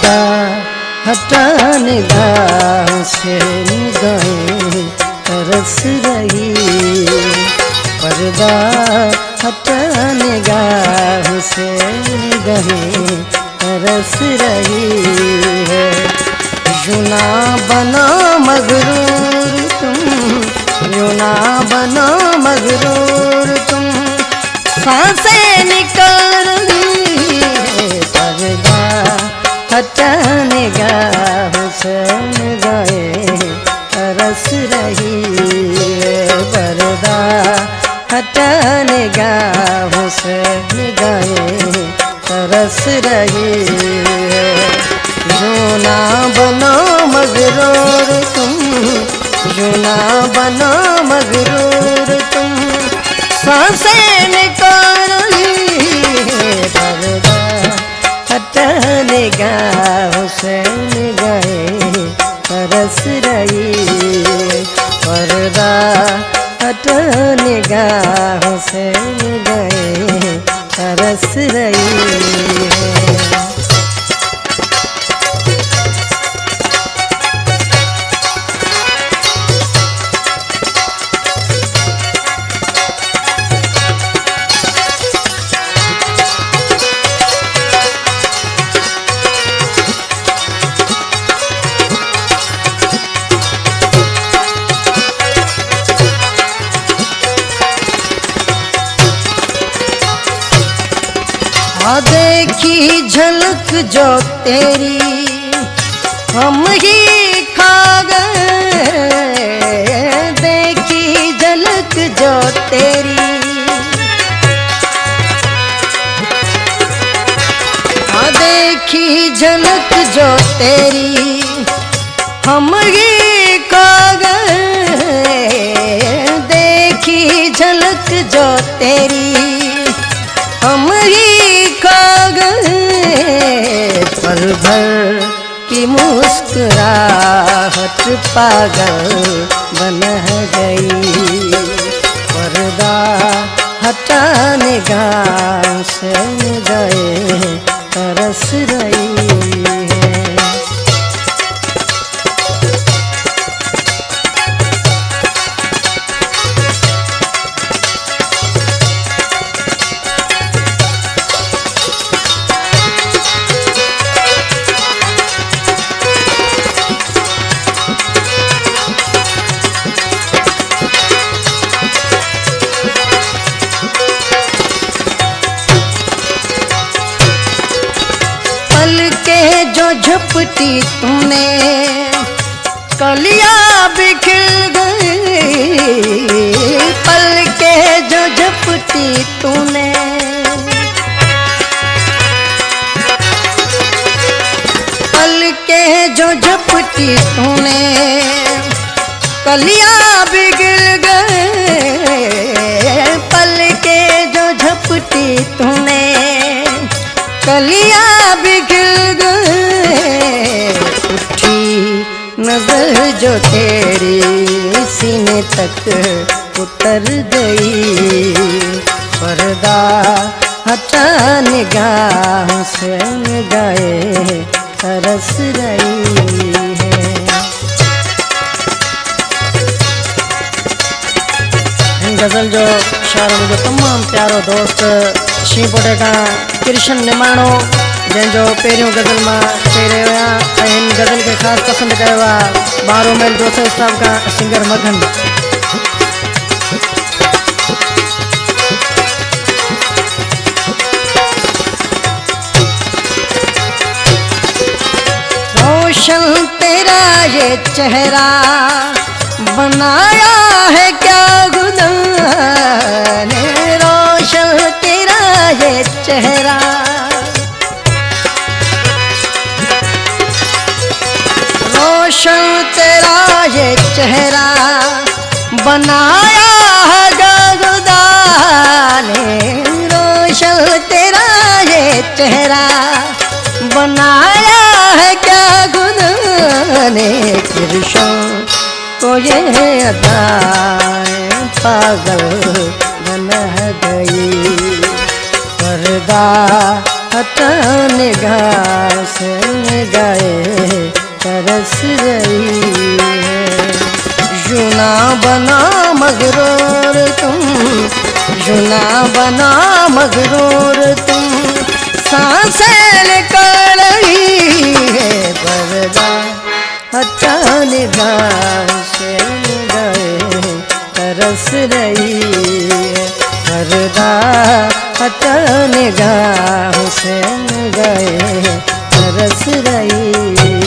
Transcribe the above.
पर्दा हटाने निगाह से निगाहें तरस रही, पर्दा हटाने निगाह से निगाहें तरस रही है। यूं ना बनो मगरूर तुम, यूं ना बनो मगरूर तुम, सांसें निकल रही है। पर्दा हटाने निगाह से निगाहें तरस रही है, पर्दा हटाने निगाह से निगाहें तरस रही है। यूं ना बनो मगरूर तुम, यूं ना बनो मगरूर तुम, सांसें निकाल रही है। पर्दा हटाने निगाह से निगाहें तरस रही है, पर्दा हटाने निगाह से निगाहें तरस रही है। देखी झलक जो तेरी हम ही खा गए, देखी झलक जो तेरी, देखी झलक जो तेरी हम ही खा गए, देखी झलक जो तेरी हम ही खा गए। पल भर की मुस्कुराहट पागल बन गई, पर्दा हटाने निगाह से निगाहें तरस रही है। जो झपटी तूने कलियां बिखर गई, पल के जो झपटी तूने, पल के जो झपटी तूने कलियां बिगड़ गए, पल के जो झपटी तूने कलियां बिगड़ गए। उठी नजर जो तेरी सीने तक उतर गई, पर्दा हटाने निगाह से निगाहें तरस रही है। गज़ल जो शायर मुझे तमाम प्यारो दोस्त शीपोटे का कृष्ण निमाणो जैंजो पहिरियों गज़ल में चई रहियो आहियां, इन गज़ल के खास पसंद कयो आहे 12 मैल दोस्त साहब का सिंगर मगन। रोशन तेरा ये चेहरा बनाया है क्या खुदा ने, रोशन तेरा ये चेहरा, रोशन तेरा ये चेहरा बनाया है खुदा ने, रोशन तेरा ये चेहरा बनाया है क्या खुदा ने। कृष्ण को ये अदाएं पागल बन गई, पर्दा हटा निगाह से निगाहे तरस रही है। जुना बना मगरूर तुम, जुना बना मगरूर तुम, सांसें निकल रही है। पर्दा हटा निगाह से निगाहे तरस रही है। पर्दा हटा निगाह से निगाहे तरस रही है।